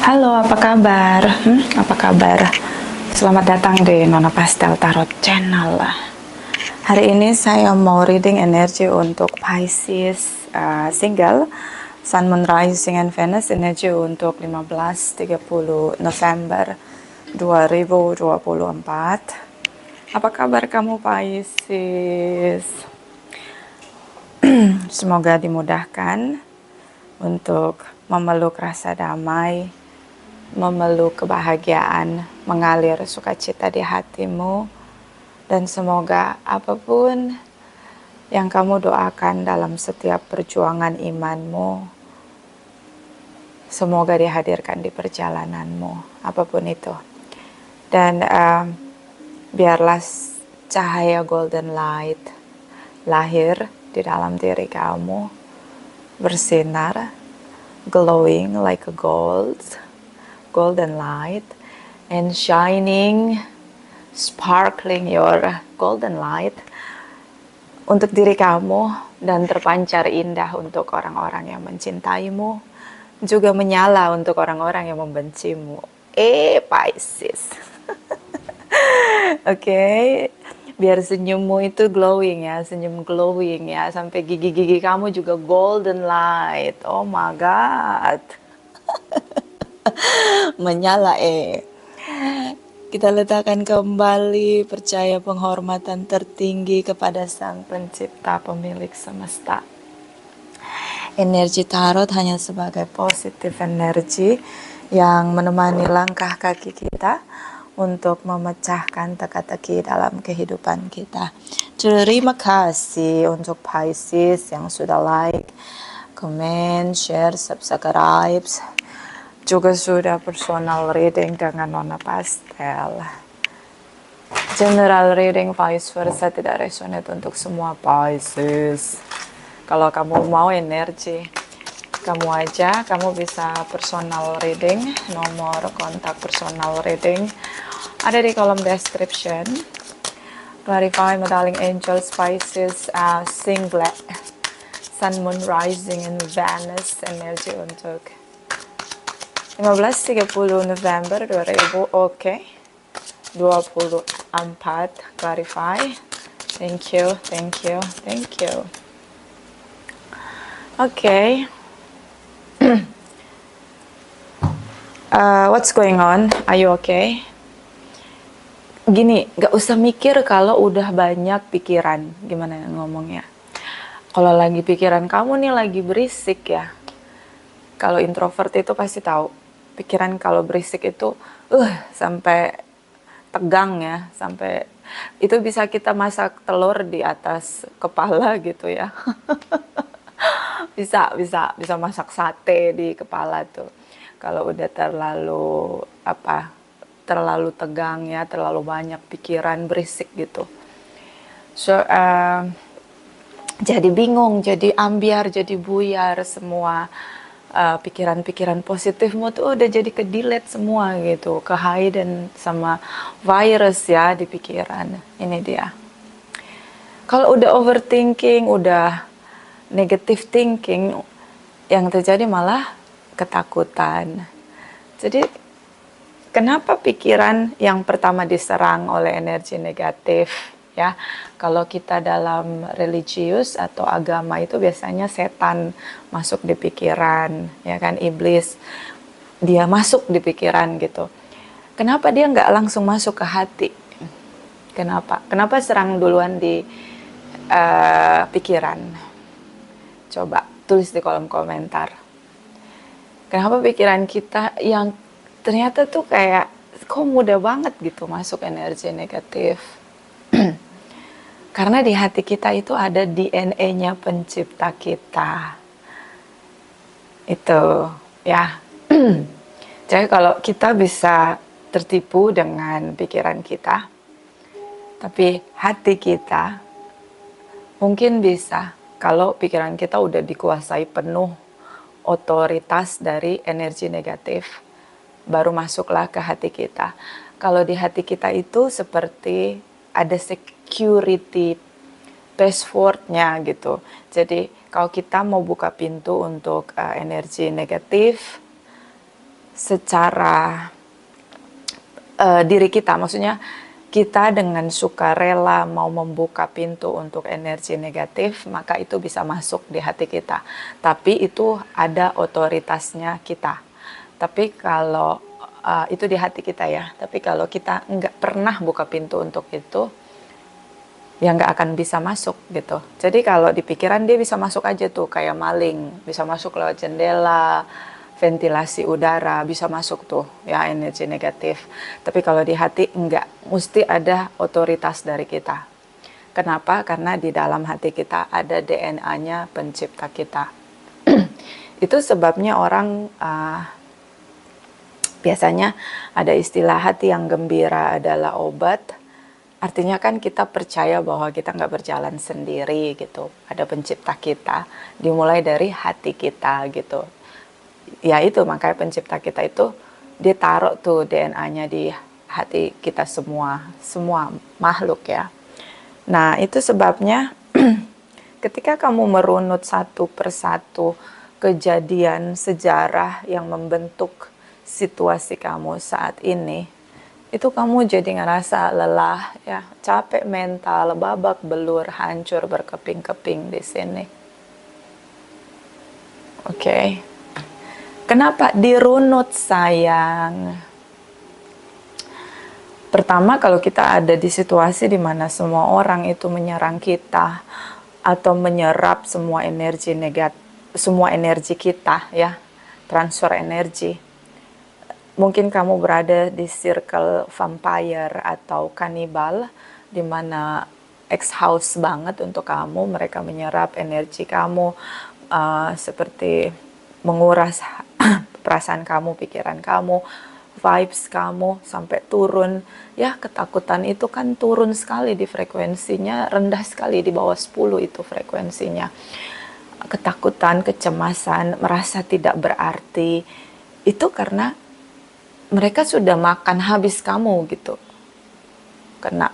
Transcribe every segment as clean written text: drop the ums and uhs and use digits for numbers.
Halo, apa kabar? Apa kabar? Selamat datang di Nona Pastel Tarot Channel. Hari ini saya mau reading energi untuk Pisces single, Sun, Moon, Rising, and Venus. Energi untuk 15-30 November 2024. Apa kabar kamu Pisces? Semoga dimudahkan untuk memeluk rasa damai, memeluk kebahagiaan, mengalir sukacita di hatimu, dan semoga apapun yang kamu doakan dalam setiap perjuangan imanmu, semoga dihadirkan di perjalananmu, apapun itu. Dan biarlah cahaya golden light lahir di dalam diri kamu, bersinar, glowing like a golden light, and shining, sparkling your golden light untuk diri kamu, dan terpancar indah untuk orang-orang yang mencintaimu, juga menyala untuk orang-orang yang membencimu. Pisces. Oke, biar senyummu itu glowing ya, senyum glowing ya, sampai gigi-gigi kamu juga golden light. Oh my god. Menyala. Kita letakkan kembali percaya penghormatan tertinggi kepada Sang Pencipta, Pemilik semesta. Energi tarot hanya sebagai positif energi yang menemani langkah kaki kita untuk memecahkan teka-teki dalam kehidupan kita. Terima kasih untuk Pisces yang sudah like, comment, share, subscribe, juga sudah personal reading dengan Nona Pastel. General reading vice versa tidak resonate untuk semua Pisces. Kalau kamu mau energi kamu aja, kamu bisa personal reading. Nomor kontak personal reading ada di kolom description. Clarify, Modeling Angels, Pisces, Singlet, Sun, Moon, Rising, and Venus. Energi untuk 15-30 November 2000, oke. 24, clarify. Thank you. Oke. What's going on? Are you okay? Gini, gak usah mikir kalau udah banyak pikiran. Gimana ngomongnya? Kalau lagi pikiran kamu nih lagi berisik ya. Kalau introvert itu pasti tahu. Pikiran kalau berisik itu sampai tegang ya, sampai itu bisa kita masak telur di atas kepala gitu ya. bisa masak sate di kepala tuh. Kalau udah terlalu tegang ya, terlalu banyak pikiran berisik gitu. So jadi bingung, jadi ambiar, jadi buyar semua. Pikiran-pikiran positifmu tuh udah jadi ke delete semua gitu, ke hide sama virus ya di pikiran. Ini dia. Kalau udah overthinking, udah negative thinking, yang terjadi malah ketakutan. Jadi kenapa pikiran yang pertama diserang oleh energi negatif? Ya, kalau kita dalam religius atau agama itu biasanya setan masuk di pikiran, ya kan, iblis dia masuk di pikiran gitu. Kenapa dia nggak langsung masuk ke hati? Kenapa serang duluan di pikiran? Coba tulis di kolom komentar. Kenapa pikiran kita yang ternyata tuh kayak kok mudah banget gitu masuk energi negatif? Karena di hati kita itu ada DNA-nya pencipta kita. Itu ya. Jadi kalau kita bisa tertipu dengan pikiran kita, tapi hati kita mungkin bisa kalau pikiran kita udah dikuasai penuh otoritas dari energi negatif, baru masuklah ke hati kita. Kalau di hati kita itu seperti ada security password-nya gitu. Jadi kalau kita mau buka pintu untuk energi negatif, secara diri kita, maksudnya kita dengan sukarela mau membuka pintu untuk energi negatif, maka itu bisa masuk di hati kita. Tapi itu ada otoritasnya kita. Tapi kalau itu di hati kita ya. Tapi kalau kita nggak pernah buka pintu untuk itu, ya nggak akan bisa masuk gitu. Jadi kalau di pikiran dia bisa masuk aja tuh kayak maling, bisa masuk lewat jendela, ventilasi udara, bisa masuk tuh ya energi negatif. Tapi kalau di hati enggak, mesti ada otoritas dari kita. Kenapa? Karena di dalam hati kita ada DNA-nya pencipta kita. Itu sebabnya orang biasanya ada istilah hati yang gembira adalah obat. Artinya kan kita percaya bahwa kita nggak berjalan sendiri gitu. Ada pencipta kita, dimulai dari hati kita gitu. Ya itu makanya pencipta kita itu dia taruh tuh DNA-nya di hati kita semua makhluk ya. Nah itu sebabnya ketika kamu merunut satu persatu kejadian sejarah yang membentuk situasi kamu saat ini, itu kamu jadi ngerasa lelah ya, capek mental, babak belur, hancur berkeping-keping di sini. Oke. Kenapa dirunut sayang? Pertama kalau kita ada di situasi di mana semua orang itu menyerang kita atau menyerap semua energi negatif, semua energi kita ya, transfer energi. Mungkin kamu berada di circle vampire atau kanibal di mana ex-house banget untuk kamu, mereka menyerap energi kamu seperti menguras perasaan kamu, pikiran kamu, vibes kamu sampai turun. Ya, ketakutan itu kan turun sekali di frekuensinya, rendah sekali di bawah 10 itu frekuensinya. Ketakutan, kecemasan, merasa tidak berarti. Itu karena mereka sudah makan habis kamu gitu.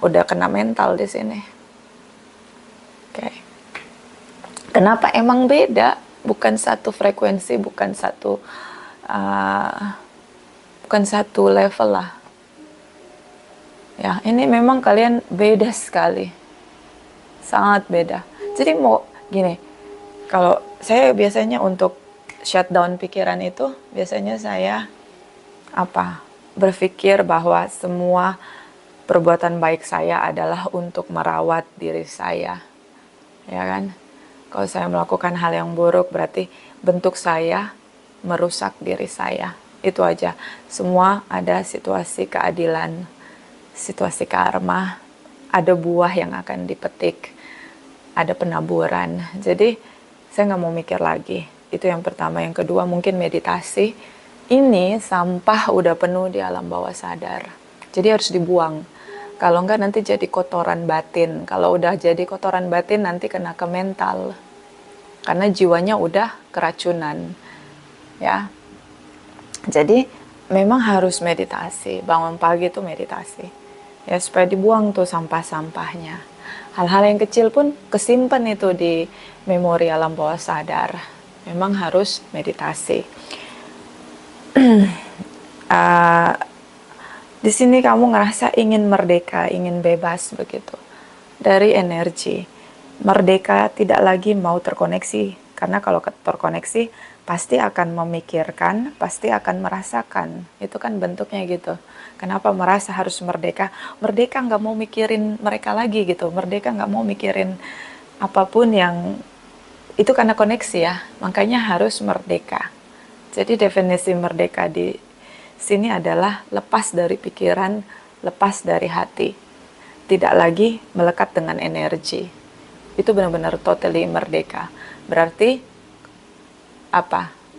Udah kena mental di sini. Oke. Kenapa emang beda? Bukan satu frekuensi, bukan satu level lah. Ya, ini memang kalian beda sekali. Sangat beda. Jadi mau gini, kalau saya biasanya untuk shutdown pikiran itu, biasanya saya berpikir bahwa semua perbuatan baik saya adalah untuk merawat diri saya. Ya kan? Kalau saya melakukan hal yang buruk, berarti bentuk saya merusak diri saya. Itu aja. Semua ada situasi keadilan, situasi karma, ada buah yang akan dipetik, ada penaburan. Jadi saya nggak mau mikir lagi. Itu yang pertama. Yang kedua mungkin meditasi. Ini sampah udah penuh di alam bawah sadar. Jadi harus dibuang. Kalau enggak nanti jadi kotoran batin. Kalau udah jadi kotoran batin nanti kena ke mental. Karena jiwanya udah keracunan. Ya. Jadi memang harus meditasi. Bangun pagi itu meditasi. Ya supaya dibuang tuh sampah-sampahnya. Hal-hal yang kecil pun kesimpan itu di memori alam bawah sadar. Memang harus meditasi. Di sini kamu ngerasa ingin merdeka, ingin bebas begitu dari energi. Merdeka tidak lagi mau terkoneksi, karena kalau terkoneksi pasti akan memikirkan, pasti akan merasakan. Itu kan bentuknya gitu. Kenapa merasa harus merdeka? Merdeka nggak mau mikirin mereka lagi gitu. Merdeka nggak mau mikirin apapun yang itu karena koneksi ya. Makanya harus merdeka. Jadi definisi merdeka di sini adalah lepas dari pikiran, lepas dari hati. Tidak lagi melekat dengan energi. Itu benar-benar totally merdeka. Berarti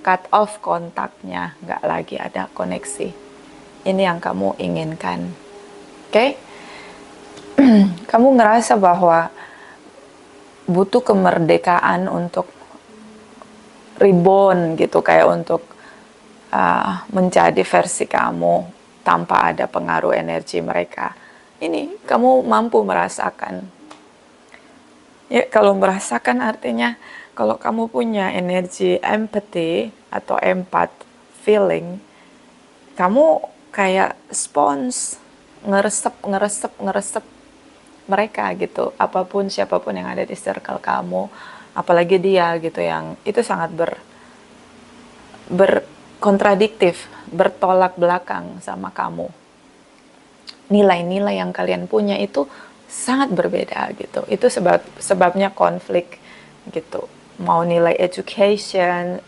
cut off kontaknya, nggak lagi ada koneksi. Ini yang kamu inginkan. Oke? Kamu ngerasa bahwa butuh kemerdekaan untuk reborn gitu, kayak untuk menjadi versi kamu tanpa ada pengaruh energi mereka. Ini kamu mampu merasakan. Ya, kalau merasakan artinya kalau kamu punya energi empathy atau feeling, kamu kayak spons, ngeresep mereka gitu, apapun siapapun yang ada di circle kamu, apalagi dia gitu yang itu sangat berkontradiktif, bertolak belakang sama kamu. Nilai-nilai yang kalian punya itu sangat berbeda gitu. Itu sebabnya konflik gitu. Mau nilai education,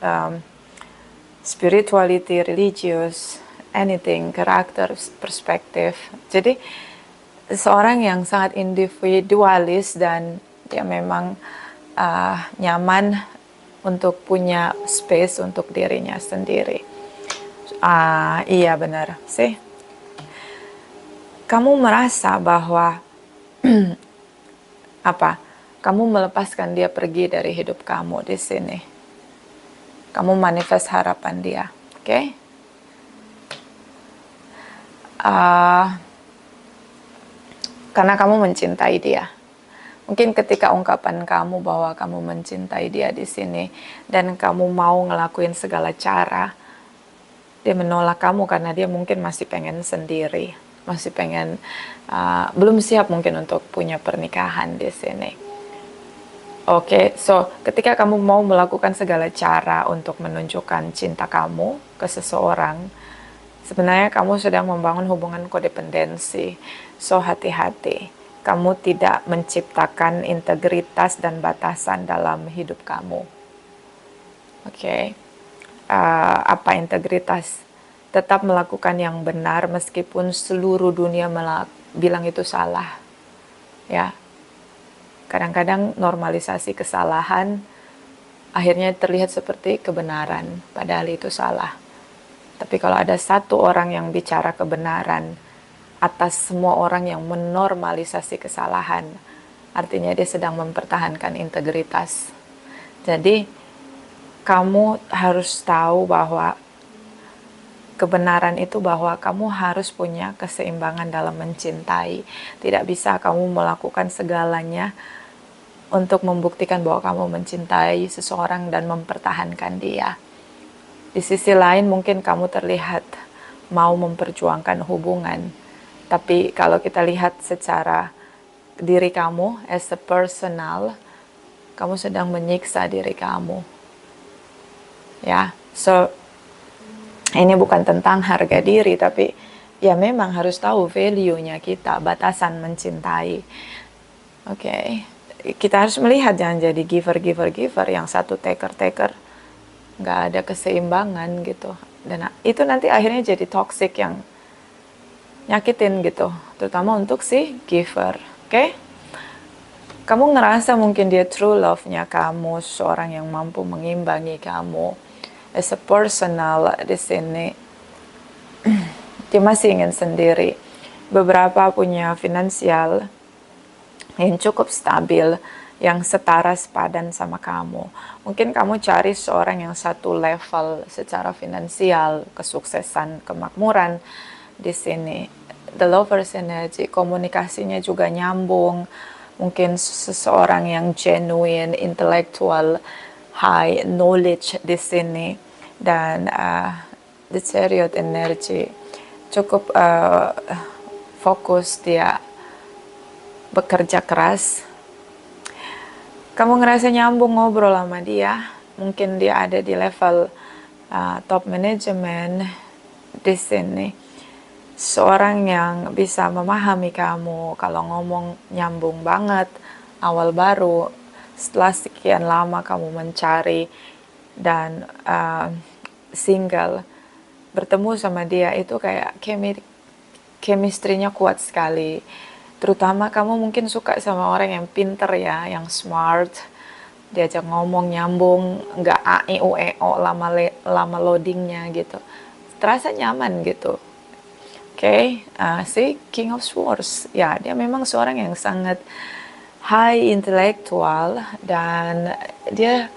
spirituality, religious, anything, karakter, perspektif. Jadi seorang yang sangat individualis dan dia memang nyaman untuk punya space untuk dirinya sendiri. Iya benar sih. Kamu merasa bahwa apa? Kamu melepaskan dia pergi dari hidup kamu di sini. Kamu manifest harapan dia, oke? Okay? Karena kamu mencintai dia. Mungkin ketika ungkapan kamu bahwa kamu mencintai dia di sini dan kamu mau ngelakuin segala cara, dia menolak kamu karena dia mungkin masih pengen sendiri, masih pengen belum siap mungkin untuk punya pernikahan di sini. Oke, so ketika kamu mau melakukan segala cara untuk menunjukkan cinta kamu ke seseorang, sebenarnya kamu sedang membangun hubungan kodependensi. So hati-hati, kamu tidak menciptakan integritas dan batasan dalam hidup kamu. Oke, apa integritas? Tetap melakukan yang benar meskipun seluruh dunia bilang itu salah. Ya, kadang-kadang normalisasi kesalahan akhirnya terlihat seperti kebenaran, padahal itu salah. Tapi kalau ada satu orang yang bicara kebenaran atas semua orang yang menormalisasi kesalahan, artinya dia sedang mempertahankan integritas. Jadi kamu harus tahu bahwa kebenaran itu bahwa kamu harus punya keseimbangan dalam mencintai. Tidak bisa kamu melakukan segalanya untuk membuktikan bahwa kamu mencintai seseorang dan mempertahankan dia. Di sisi lain mungkin kamu terlihat mau memperjuangkan hubungan, tapi kalau kita lihat secara diri kamu as a personal, kamu sedang menyiksa diri kamu. Ya, so ini bukan tentang harga diri, tapi ya memang harus tahu value-nya kita, batasan mencintai. Oke. Kita harus melihat, jangan jadi giver, yang satu taker, nggak ada keseimbangan gitu. Dan itu nanti akhirnya jadi toxic yang nyakitin gitu, terutama untuk si giver. Oke? Kamu ngerasa mungkin dia true love-nya kamu, seorang yang mampu mengimbangi kamu. As a personal di sini, dia masih ingin sendiri. Beberapa punya finansial yang cukup stabil, yang setara sepadan sama kamu. Mungkin kamu cari seorang yang satu level secara finansial, kesuksesan, kemakmuran di sini. The Lovers Energy, komunikasinya juga nyambung. Mungkin seseorang yang genuine, intellectual, high knowledge di sini. Dan The Chariot Energy, cukup fokus dia bekerja keras. Kamu ngerasa nyambung ngobrol sama dia, mungkin dia ada di level top management di sini. Seorang yang bisa memahami kamu, kalau ngomong nyambung banget, awal baru, setelah sekian lama kamu mencari dan single, bertemu sama dia itu kayak chemistry-nya kuat sekali. Terutama kamu mungkin suka sama orang yang pinter ya, yang smart, diajak ngomong nyambung, nggak a i u e o lama loadingnya gitu, terasa nyaman gitu. Oke, si King of Swords, ya dia memang seorang yang sangat high intellectual dan dia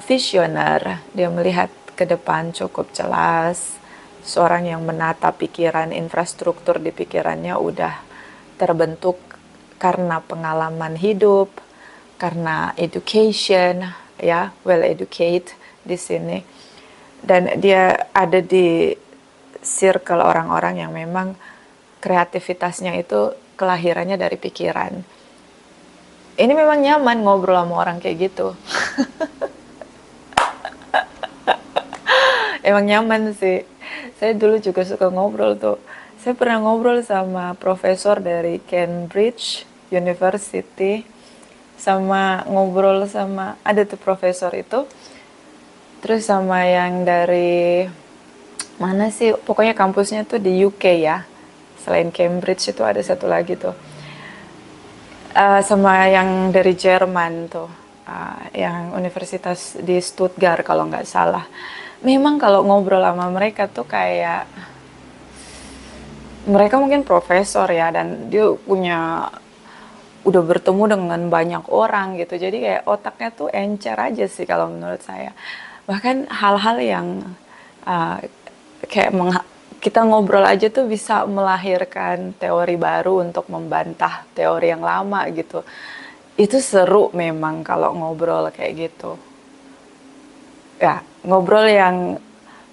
visioner, dia melihat ke depan cukup jelas, seorang yang menata pikiran, infrastruktur di pikirannya udah terbentuk karena pengalaman hidup, karena education, well educated di sini. Dan dia ada di circle orang-orang yang memang kreativitasnya itu kelahirannya dari pikiran. Ini memang nyaman ngobrol sama orang kayak gitu. Emang nyaman sih. Saya dulu juga suka ngobrol tuh. Saya pernah ngobrol sama profesor dari Cambridge University, sama ngobrol sama ada tuh profesor itu, terus sama yang dari mana sih, pokoknya kampusnya tuh di UK ya. Selain Cambridge itu ada satu lagi tuh. Sama yang dari Jerman tuh, yang universitas di Stuttgart kalau nggak salah. Memang kalau ngobrol sama mereka tuh kayak mereka mungkin profesor ya, dan dia udah bertemu dengan banyak orang gitu, jadi kayak otaknya tuh encer aja sih kalau menurut saya. Bahkan hal-hal yang uh, kayak kita ngobrol aja tuh bisa melahirkan teori baru untuk membantah teori yang lama gitu. Itu seru memang kalau ngobrol kayak gitu ya, ngobrol yang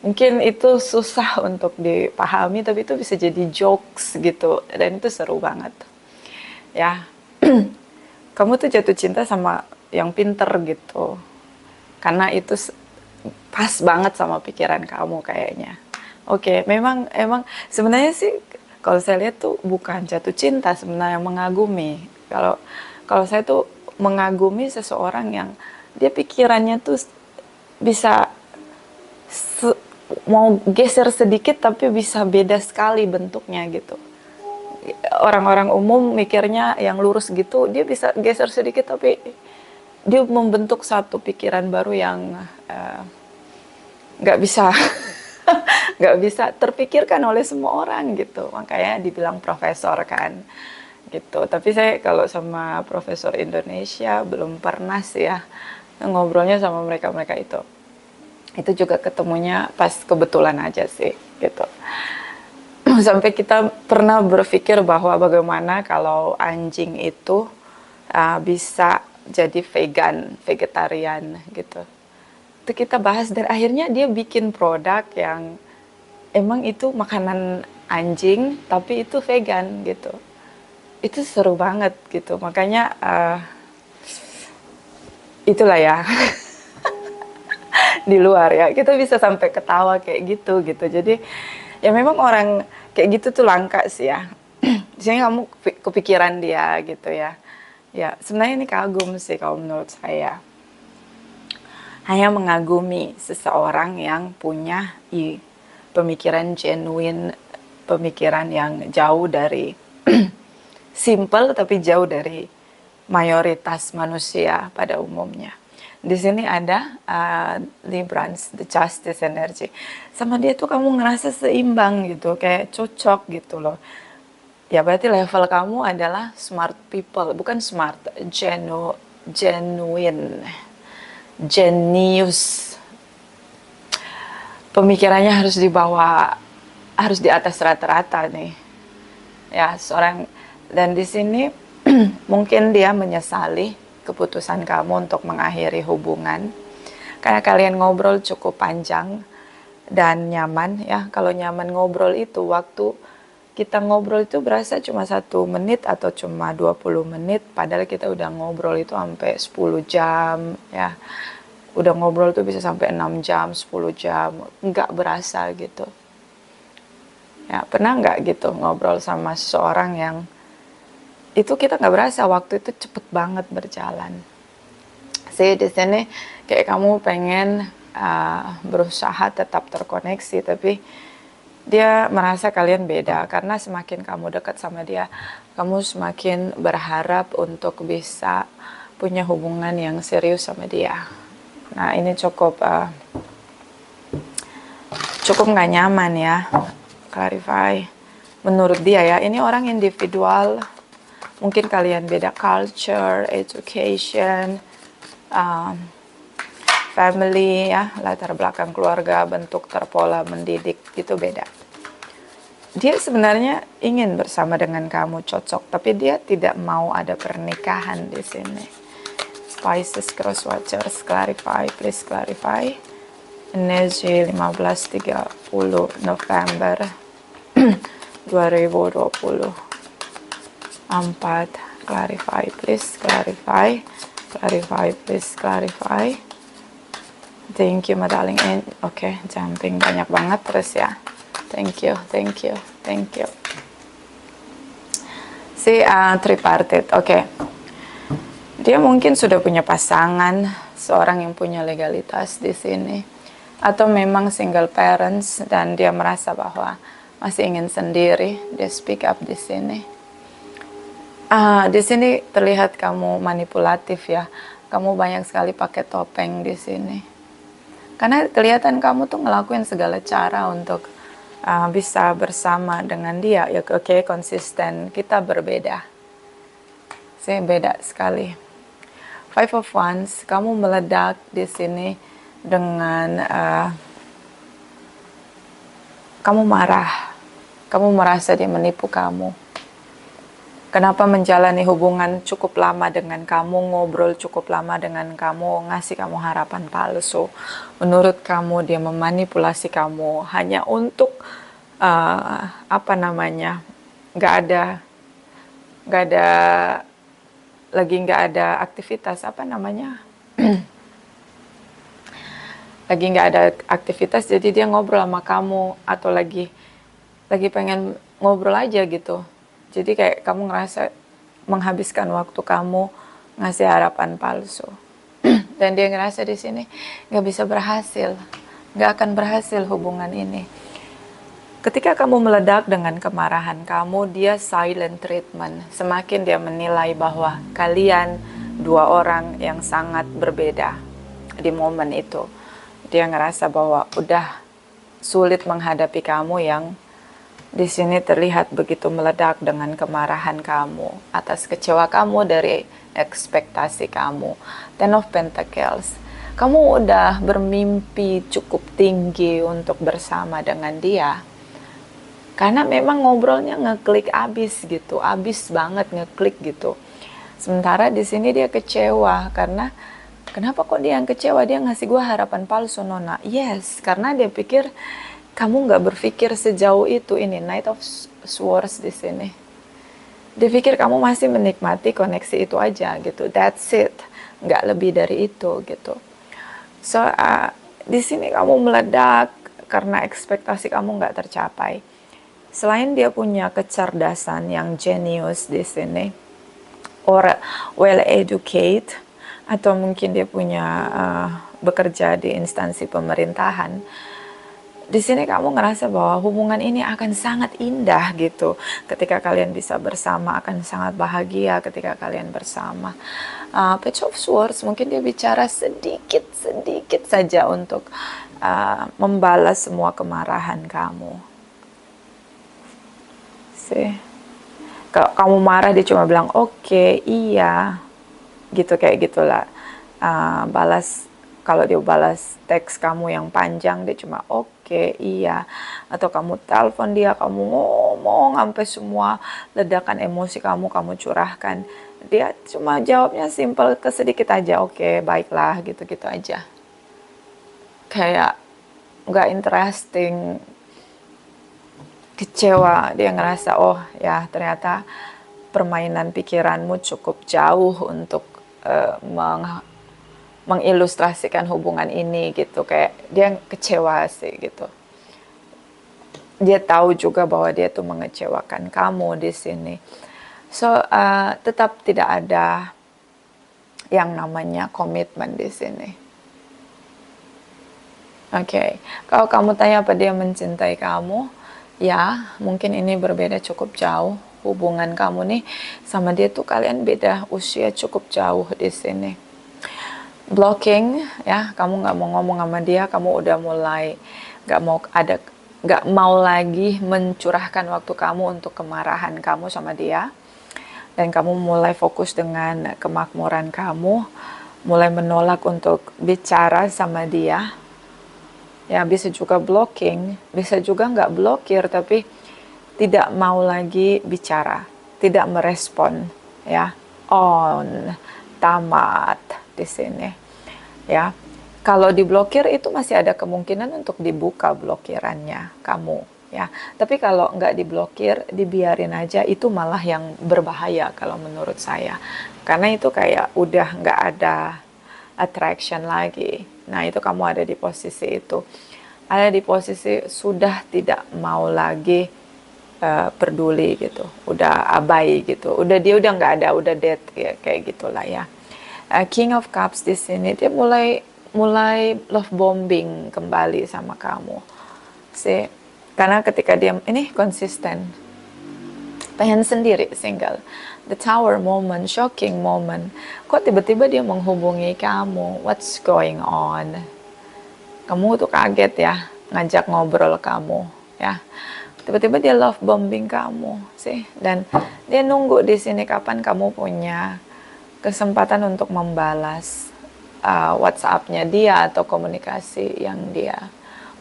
mungkin itu susah untuk dipahami tapi itu bisa jadi jokes gitu, dan itu seru banget ya. Kamu tuh jatuh cinta sama yang pinter gitu karena itu pas banget sama pikiran kamu kayaknya. Oke, memang emang sebenarnya sih kalau saya lihat tuh bukan jatuh cinta, sebenarnya mengagumi. Kalau kalau saya tuh mengagumi seseorang yang dia pikirannya tuh bisa mau geser sedikit tapi bisa beda sekali bentuknya gitu. Orang-orang umum mikirnya yang lurus gitu, dia bisa geser sedikit tapi dia membentuk satu pikiran baru yang nggak bisa nggak bisa terpikirkan oleh semua orang gitu. Makanya dibilang profesor kan gitu. Tapi saya kalau sama profesor Indonesia belum pernah sih ya ngobrolnya sama mereka-mereka itu. Itu juga ketemunya pas kebetulan aja sih gitu. Sampai kita pernah berpikir bahwa bagaimana kalau anjing itu bisa jadi vegetarian gitu. Itu kita bahas dan akhirnya dia bikin produk yang emang itu makanan anjing tapi itu vegan gitu. Itu seru banget gitu. Makanya itulah ya. Di luar ya kita bisa sampai ketawa kayak gitu gitu. Jadi ya memang orang kayak gitu tuh langka sih ya. Di sini kamu kepikiran dia gitu ya. Ya sebenarnya ini kagum sih kalau menurut saya. Hanya mengagumi seseorang yang punya pemikiran genuine, pemikiran yang jauh dari simple tapi jauh dari mayoritas manusia pada umumnya. Di sini ada Librans, the justice energy. Sama dia tuh kamu ngerasa seimbang gitu, kayak cocok gitu loh. Ya berarti level kamu adalah smart people, bukan smart, genuine, genius. Pemikirannya harus dibawa, harus di atas rata-rata nih. Ya seorang, dan di sini mungkin dia menyesali keputusan kamu untuk mengakhiri hubungan karena kalian ngobrol cukup panjang dan nyaman ya. Kalau nyaman ngobrol itu waktu kita ngobrol itu berasa cuma 1 menit atau cuma 20 menit, padahal kita udah ngobrol itu sampai 10 jam ya. Udah ngobrol tuh bisa sampai 6 jam, 10 jam, nggak berasa gitu. Ya, pernah nggak gitu ngobrol sama seseorang yang itu kita nggak berasa waktu itu cepet banget berjalan. Sih di sini kayak kamu pengen berusaha tetap terkoneksi, tapi dia merasa kalian beda karena semakin kamu dekat sama dia, kamu semakin berharap untuk bisa punya hubungan yang serius sama dia. Nah ini cukup nggak nyaman ya. Clarify. Menurut dia ya, ini orang individual. Mungkin kalian beda culture, education, family ya, latar belakang keluarga, bentuk terpola mendidik itu beda. Dia sebenarnya ingin bersama dengan kamu, cocok, tapi dia tidak mau ada pernikahan di sini. Spices, cross watchers, clarify, please clarify. energi 15.30 November 2024. Clarify please, clarify please, clarify. Thank you my darling. Oke, jumping banyak banget terus ya. Thank you. Si tripartite, oke. Dia mungkin sudah punya pasangan, seorang yang punya legalitas di sini, atau memang single parents dan dia merasa bahwa masih ingin sendiri. Dia speak up di sini. Di sini terlihat kamu manipulatif ya. Kamu banyak sekali pakai topeng di sini. Karena kelihatan kamu tuh ngelakuin segala cara untuk bisa bersama dengan dia. Ya oke, konsisten. Kita berbeda. Saya beda sekali. Five of Wands, kamu meledak di sini dengan kamu marah. Kamu merasa dia menipu kamu. Kenapa menjalani hubungan cukup lama dengan kamu, ngobrol cukup lama dengan kamu, ngasih kamu harapan palsu. Menurut kamu dia memanipulasi kamu hanya untuk nggak ada aktivitas, lagi nggak ada aktivitas, jadi dia ngobrol sama kamu atau lagi pengen ngobrol aja gitu. Jadi kayak kamu ngerasa menghabiskan waktu kamu ngasih harapan palsu. Dan dia ngerasa di sini nggak bisa berhasil, nggak akan berhasil hubungan ini. Ketika kamu meledak dengan kemarahan kamu, dia silent treatment. Semakin dia menilai bahwa kalian dua orang yang sangat berbeda di momen itu. Dia ngerasa bahwa udah sulit menghadapi kamu yang di sini terlihat begitu meledak dengan kemarahan kamu atas kecewa kamu dari ekspektasi kamu. Ten of Pentacles. Kamu udah bermimpi cukup tinggi untuk bersama dengan dia. Karena memang ngobrolnya ngeklik abis gitu, abis banget ngeklik gitu. Sementara di sini dia kecewa karena kenapa kok dia yang kecewa? Dia ngasih gue harapan palsu, Nona. Yes, karena dia pikir kamu nggak berpikir sejauh itu. Ini Knight of Swords di sini. Dia pikir kamu masih menikmati koneksi itu aja gitu. That's it, nggak lebih dari itu gitu. So di sini kamu meledak karena ekspektasi kamu nggak tercapai. Selain dia punya kecerdasan yang jenius di sini, or well educated, atau mungkin dia punya bekerja di instansi pemerintahan. Di sini kamu ngerasa bahwa hubungan ini akan sangat indah gitu. Ketika kalian bisa bersama, akan sangat bahagia ketika kalian bersama. Page of Swords, mungkin dia bicara sedikit saja untuk membalas semua kemarahan kamu. Kalau kamu marah, dia cuma bilang oke, iya, gitu, kayak gitulah. Balas. Kalau dia balas teks kamu yang panjang, dia cuma oke, iya. Atau kamu telepon dia, kamu ngomong sampai semua ledakan emosi kamu curahkan. Dia cuma jawabnya simple, kesedikit aja, oke, baiklah, gitu-gitu aja. Kayak nggak interesting, kecewa. Dia ngerasa, oh ya ternyata permainan pikiranmu cukup jauh untuk mengilustrasikan hubungan ini gitu. Kayak dia kecewa sih gitu. Dia tahu juga bahwa dia tuh mengecewakan kamu di sini. So tetap tidak ada yang namanya komitmen di sini. Oke. Kalau kamu tanya apa dia mencintai kamu, ya mungkin ini berbeda cukup jauh. Hubungan kamu nih sama dia tuh kalian beda usia cukup jauh di sini. Blocking ya, kamu nggak mau ngomong sama dia, kamu udah mulai nggak mau lagi mencurahkan waktu kamu untuk kemarahan kamu sama dia, dan kamu mulai fokus dengan kemakmuran kamu, mulai menolak untuk bicara sama dia. Ya bisa juga blocking, bisa juga nggak blokir tapi tidak mau lagi bicara, tidak merespon ya, on, tamat di sini ya. Kalau diblokir itu masih ada kemungkinan untuk dibuka blokirannya kamu, ya. Tapi kalau nggak diblokir, dibiarin aja, itu malah yang berbahaya kalau menurut saya. Karena itu kayak udah nggak ada attraction lagi. Nah, itu kamu ada di posisi itu. Ada di posisi sudah tidak mau lagi peduli gitu. Udah abai gitu. Dia udah nggak ada, udah dead kayak gitulah ya. King of Cups di sini dia mulai love bombing kembali sama kamu sih, karena ketika dia ini konsisten, pengen sendiri single. The Tower moment, shocking moment, kok tiba-tiba dia menghubungi kamu, what's going on, kamu tuh kaget ya, ngajak ngobrol kamu ya, tiba-tiba dia love bombing kamu sih, dan dia nunggu di sini kapan kamu punya kesempatan untuk membalas WhatsApp-nya dia atau komunikasi yang dia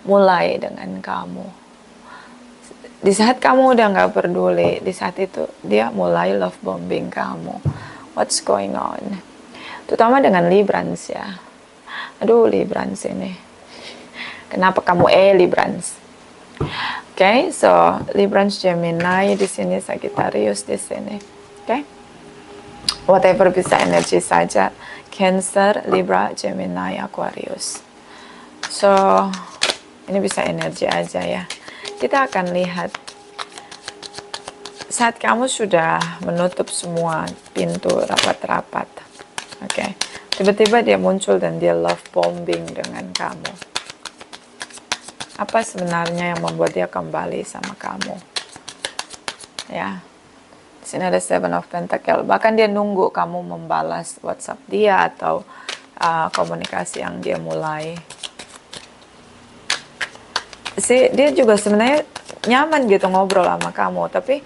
mulai dengan kamu. Di saat kamu udah nggak peduli, di saat itu dia mulai love bombing kamu. What's going on? Terutama dengan Librans ya. Aduh, Librans ini. Kenapa kamu Librans? Oke, so Librans, Gemini di sini, Sagittarius di sini. Oke. Whatever bisa energi saja. Cancer, Libra, Gemini, Aquarius. So, ini bisa energi aja ya. Kita akan lihat saat kamu sudah menutup semua pintu rapat-rapat. Oke. Tiba-tiba dia muncul dan dia love bombing dengan kamu. Apa sebenarnya yang membuat dia kembali sama kamu? Ya. Di sini ada Seven of Pentacles. Bahkan dia nunggu kamu membalas WhatsApp dia atau komunikasi yang dia mulai. Dia juga sebenarnya nyaman gitu ngobrol sama kamu, tapi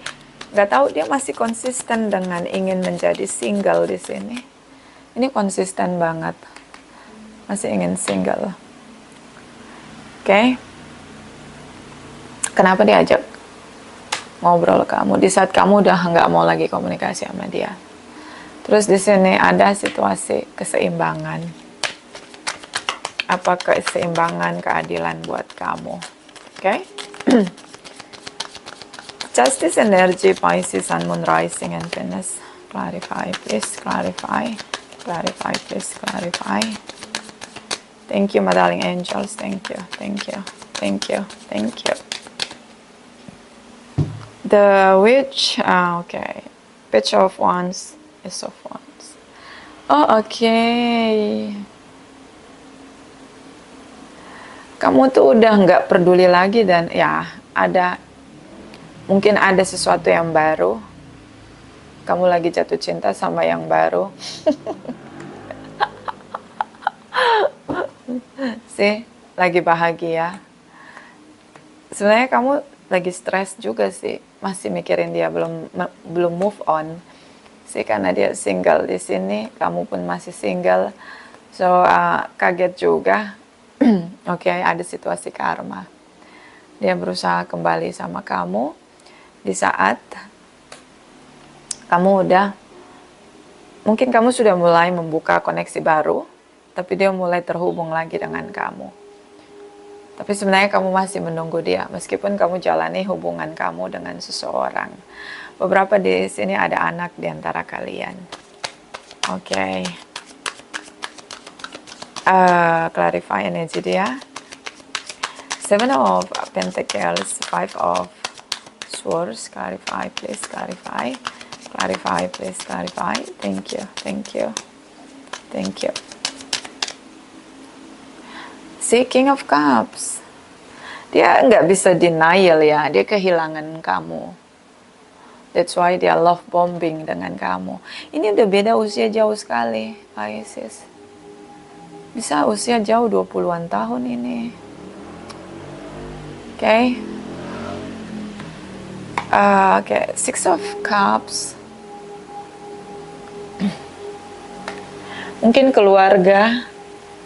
nggak tahu dia masih konsisten dengan ingin menjadi single di sini. Ini konsisten banget, masih ingin single. Oke. Kenapa dia ajak ngobrol kamu di saat kamu udah nggak mau lagi komunikasi sama dia? Terus di sini ada situasi keseimbangan. Apa keseimbangan, keadilan buat kamu? Oke. Justice energy, Pisces, Sun, Moon, Rising, and Venus. Clarify, please. Clarify. Clarify, please. Clarify. Thank you, my darling angels. Thank you. Thank you. Thank you. Thank you. The Witch, okay. Page of Wands, Ace of Wands. Oh, okay. Kamu tuh udah nggak peduli lagi dan ya mungkin ada sesuatu yang baru. Kamu lagi jatuh cinta sama yang baru. Sih, lagi bahagia. Sebenarnya kamu lagi stres juga sih, masih mikirin dia, belum move on sih, karena dia single di sini, kamu pun masih single, so kaget juga. Oke, ada situasi karma, dia berusaha kembali sama kamu di saat kamu mungkin kamu sudah mulai membuka koneksi baru, tapi dia mulai terhubung lagi dengan kamu. Tapi sebenarnya kamu masih menunggu dia, meskipun kamu jalani hubungan kamu dengan seseorang. Beberapa di sini ada anak di antara kalian. Oke. Clarify energi dia. Seven of Pentacles, Five of Swords. Clarify, please. Clarify. Clarify, please. Clarify. Thank you. Thank you. Thank you. King of Cups, dia nggak bisa denial ya, dia kehilangan kamu. That's why dia love bombing dengan kamu. Ini udah beda usia jauh sekali, Pisces. Bisa usia jauh 20-an tahun ini. Oke. Oke, Six of Cups. Mungkin keluarga.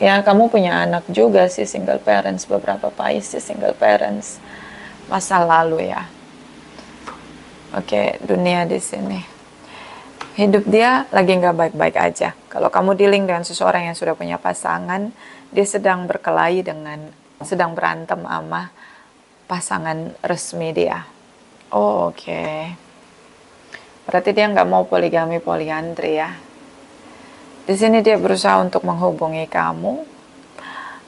Ya, kamu punya anak juga sih, single parents, beberapa Pisces single parents masa lalu ya. Oke, dunia di sini. Hidup dia lagi nggak baik-baik aja. Kalau kamu dealing dengan seseorang yang sudah punya pasangan, dia sedang berkelahi sedang berantem sama pasangan resmi dia. Oh, oke. Berarti dia nggak mau poligami poliandri ya. Di sini dia berusaha untuk menghubungi kamu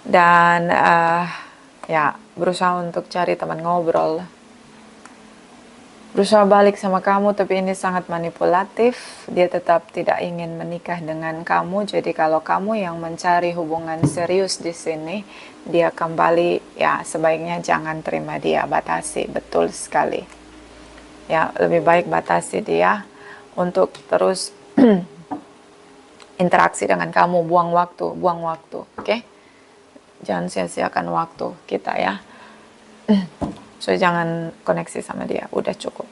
dan ya berusaha untuk cari teman ngobrol. Berusaha balik sama kamu, tapi ini sangat manipulatif. Dia tetap tidak ingin menikah dengan kamu. Jadi kalau kamu yang mencari hubungan serius di sini, dia kembali, ya sebaiknya jangan terima dia, batasi, betul sekali. Ya, lebih baik batasi dia untuk terus interaksi dengan kamu, buang waktu, oke? Jangan sia-siakan waktu kita ya. So jangan koneksi sama dia, udah cukup.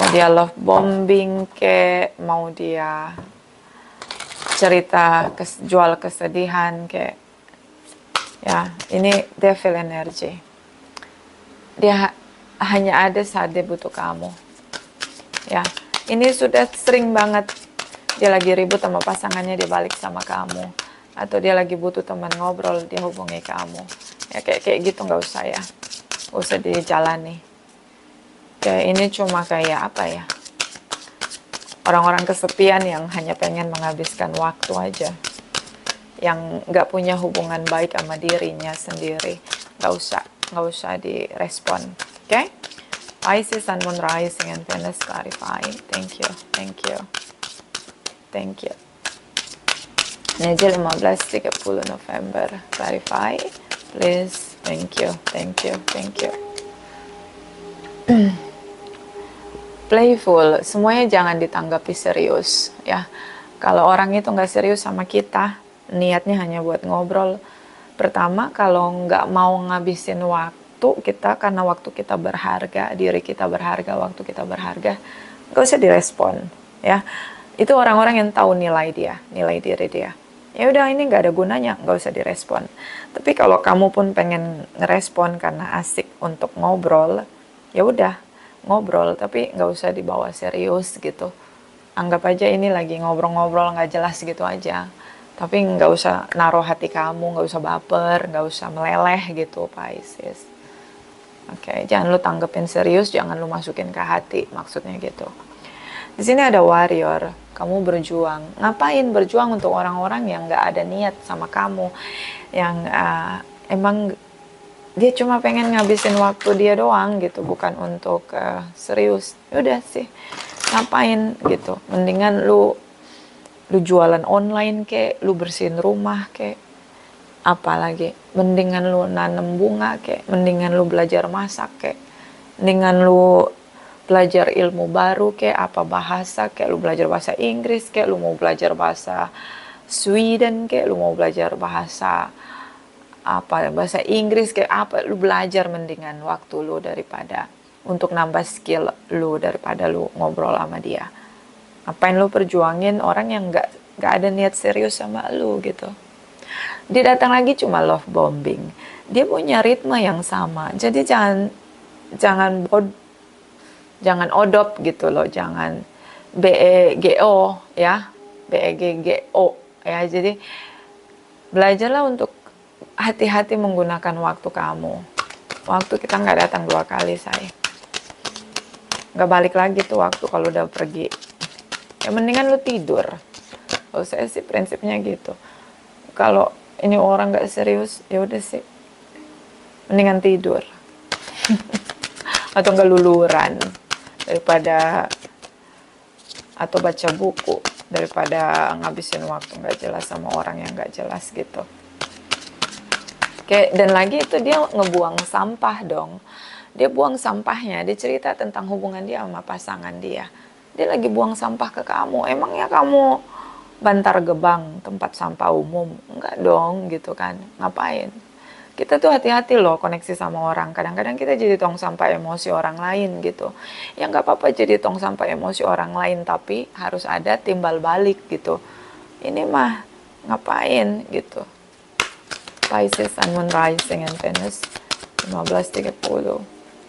Mau dia love bombing ke, mau dia cerita jual kesedihan ke, ya ini devil energy. Dia hanya ada saat dia butuh kamu. Ya, ini sudah sering banget dia lagi ribut sama pasangannya, dia balik sama kamu. Atau dia lagi butuh teman ngobrol, dia hubungi kamu. Ya kayak gitu nggak usah ya. Nggak usah dijalani. Kayak ini cuma kayak apa ya? Orang-orang kesepian yang hanya pengen menghabiskan waktu aja. Yang nggak punya hubungan baik sama dirinya sendiri. Nggak usah direspon. Oke? Pisces, Sun, Moon, Rising, and Venus clarify. Thank you. Nejil 15-30 November clarify. Please. Thank you. Playful, semuanya jangan ditanggapi serius ya. Kalau orang itu nggak serius sama kita, niatnya hanya buat ngobrol. Pertama, kalau nggak mau ngabisin waktu kita, karena waktu kita berharga, diri kita berharga, waktu kita berharga, nggak usah direspon ya. Itu orang-orang yang tahu nilai diri dia. Ya udah, ini nggak ada gunanya, nggak usah direspon. Tapi kalau kamu pun pengen ngerespon karena asik untuk ngobrol, ya udah ngobrol, tapi nggak usah dibawa serius gitu. Anggap aja ini lagi ngobrol-ngobrol nggak jelas gitu aja. Tapi nggak usah naruh hati kamu, nggak usah baper, nggak usah meleleh gitu, Pisces. Oke, jangan lu tanggepin serius, jangan lu masukin ke hati, maksudnya gitu. Di sini ada warrior, kamu berjuang. Ngapain berjuang untuk orang-orang yang nggak ada niat sama kamu, yang emang dia cuma pengen ngabisin waktu dia doang gitu, bukan untuk serius. Udah sih, ngapain gitu? Mendingan lu jualan online kek, lu bersihin rumah kek, apalagi mendingan lu nanam bunga kek, mendingan lu belajar masak kek, mendingan lu belajar ilmu baru kek, apa bahasa kek, lu belajar bahasa Inggris kek, lu mau belajar bahasa Sweden kek, lu mau belajar bahasa Inggris kayak apa, lu belajar mendingan waktu lu daripada untuk nambah skill lu daripada lu ngobrol sama dia. Apain lu perjuangin orang yang nggak ada niat serius sama lu gitu. Dia datang lagi cuma love bombing. Dia punya ritme yang sama. Jadi jangan odop gitu loh, jangan BEGO ya. BEGGO ya. Jadi belajarlah untuk hati-hati menggunakan waktu kamu. Waktu kita nggak datang 2 kali, say. Nggak balik lagi tuh waktu kalau udah pergi. Ya mendingan lu tidur. Kalau saya sih prinsipnya gitu. Kalau ini orang nggak serius, ya udah sih, mendingan tidur. Atau nggak luluran daripada, atau baca buku daripada ngabisin waktu nggak jelas sama orang yang nggak jelas gitu. Oke, dan lagi itu dia ngebuang sampah dong. Dia buang sampahnya, dia cerita tentang hubungan dia sama pasangan dia. Dia lagi buang sampah ke kamu. Emangnya kamu Bantar Gebang, tempat sampah umum? Enggak dong gitu kan. Ngapain? Kita tuh hati-hati loh koneksi sama orang. Kadang-kadang kita jadi tong sampah emosi orang lain gitu. Ya nggak apa-apa jadi tong sampah emosi orang lain, tapi harus ada timbal balik gitu. Ini mah ngapain gitu. Pisces, Sun, Moon, Rising, and Venus 15-30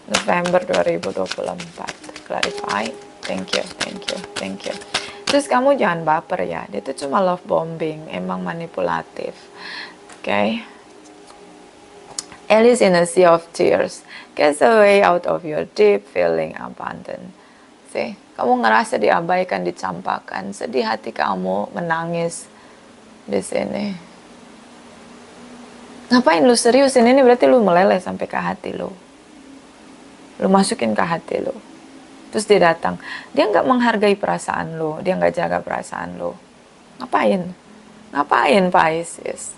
November 2024. Clarify. Thank you. Terus kamu jangan baper ya, dia tuh cuma love bombing, emang manipulatif. Okay? Alice in a sea of tears, gets away out of your deep feeling abandoned. See, kamu ngerasa diabaikan, dicampakkan, sedih hati kamu, menangis di sini. Ngapain lu seriusin ini? Berarti lu meleleh sampai ke hati lu. Lu masukin ke hati lu. Terus dia datang, dia nggak menghargai perasaan lu, dia nggak jaga perasaan lu. Ngapain? Ngapain Pisces?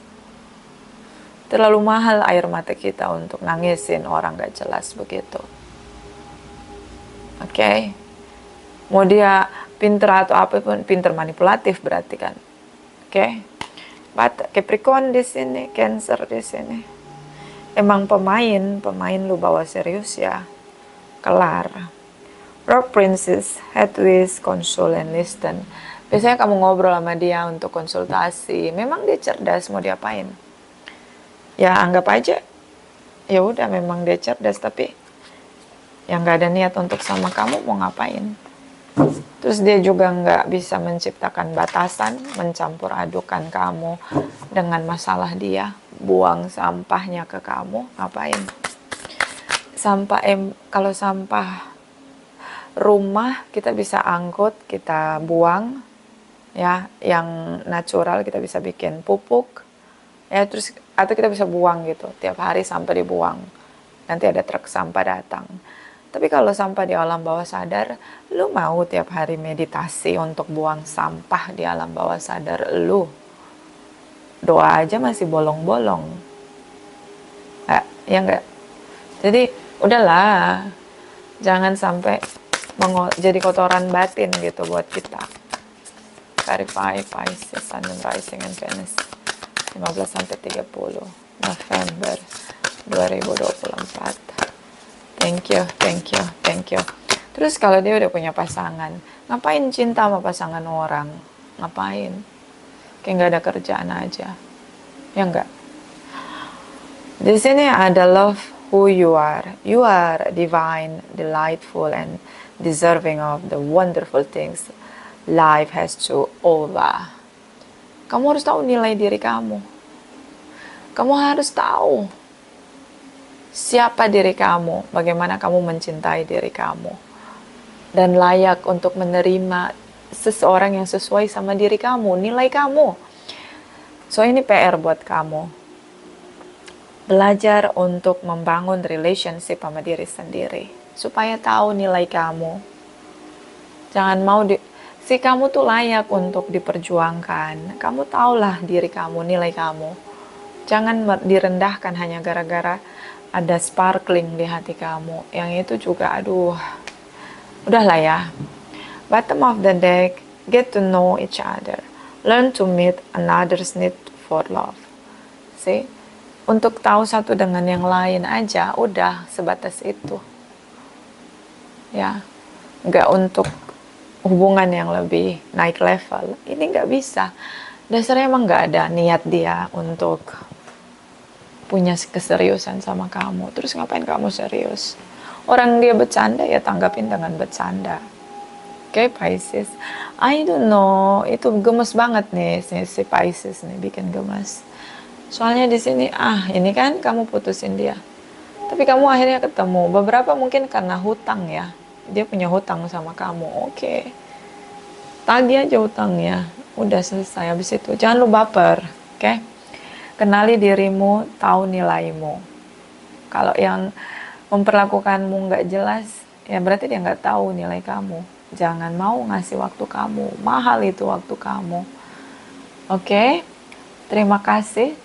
Terlalu mahal air mata kita untuk nangisin orang gak jelas begitu. Oke? Mau dia pinter atau apapun, pinter manipulatif berarti kan. Oke? But Capricorn di sini, Cancer di sini. Emang pemain lu bawa serius ya. Kelar. Rock Princess, Hedwig, console and listen. Biasanya kamu ngobrol sama dia untuk konsultasi. Memang dia cerdas, mau diapain? Ya anggap aja, ya udah memang dia cerdas, tapi yang nggak ada niat untuk sama kamu, mau ngapain? Terus dia juga nggak bisa menciptakan batasan, mencampur adukan kamu dengan masalah dia, buang sampahnya ke kamu, ngapain? Kalau sampah rumah kita bisa angkut, kita buang, ya, yang natural kita bisa bikin pupuk, ya, terus atau kita bisa buang gitu tiap hari sampai dibuang, nanti ada truk sampah datang. Tapi kalau sampah di alam bawah sadar, lu mau tiap hari meditasi untuk buang sampah di alam bawah sadar lu? Doa aja masih bolong-bolong, ya enggak? Jadi udahlah, jangan sampai jadi kotoran batin gitu buat kita. Verify Pisces, Sun and Rising and Venus 15-30 November 2024. Thank you. Terus kalau dia udah punya pasangan, ngapain cinta sama pasangan orang? Ngapain? Kayak nggak ada kerjaan aja, ya enggak? Di sini ada love who you are. You are divine, delightful, and deserving of the wonderful things life has to offer. Kamu harus tahu nilai diri kamu. Kamu harus tahu siapa diri kamu, bagaimana kamu mencintai diri kamu, dan layak untuk menerima seseorang yang sesuai sama diri kamu, nilai kamu. So ini PR buat kamu. Belajar untuk membangun relationship sama diri sendiri, supaya tahu nilai kamu. Jangan mau si kamu tuh layak untuk diperjuangkan. Kamu tahulah diri kamu, nilai kamu. Jangan direndahkan hanya gara-gara ada sparkling di hati kamu. Yang itu juga, aduh, udahlah ya. Bottom of the deck, get to know each other. Learn to meet another's need for love. See? Untuk tahu satu dengan yang lain aja, udah sebatas itu. Ya, nggak untuk hubungan yang lebih naik level. Ini nggak bisa. Dasarnya emang nggak ada niat dia untuk punya keseriusan sama kamu. Terus ngapain kamu serius? Orang dia bercanda, ya tanggapin dengan bercanda. Oke, Pisces. I don't know, itu gemes banget nih si Pisces nih, bikin gemes. Soalnya di sini, ini kan kamu putusin dia. Tapi kamu akhirnya ketemu. Beberapa mungkin karena hutang ya. Dia punya hutang sama kamu. Oke. Tagih aja hutangnya. Udah selesai. Habis itu jangan lu baper. Oke. Kenali dirimu, tahu nilaimu. Kalau yang memperlakukanmu nggak jelas, ya berarti dia nggak tahu nilai kamu. Jangan mau ngasih waktu kamu. Mahal itu waktu kamu. Oke. Terima kasih.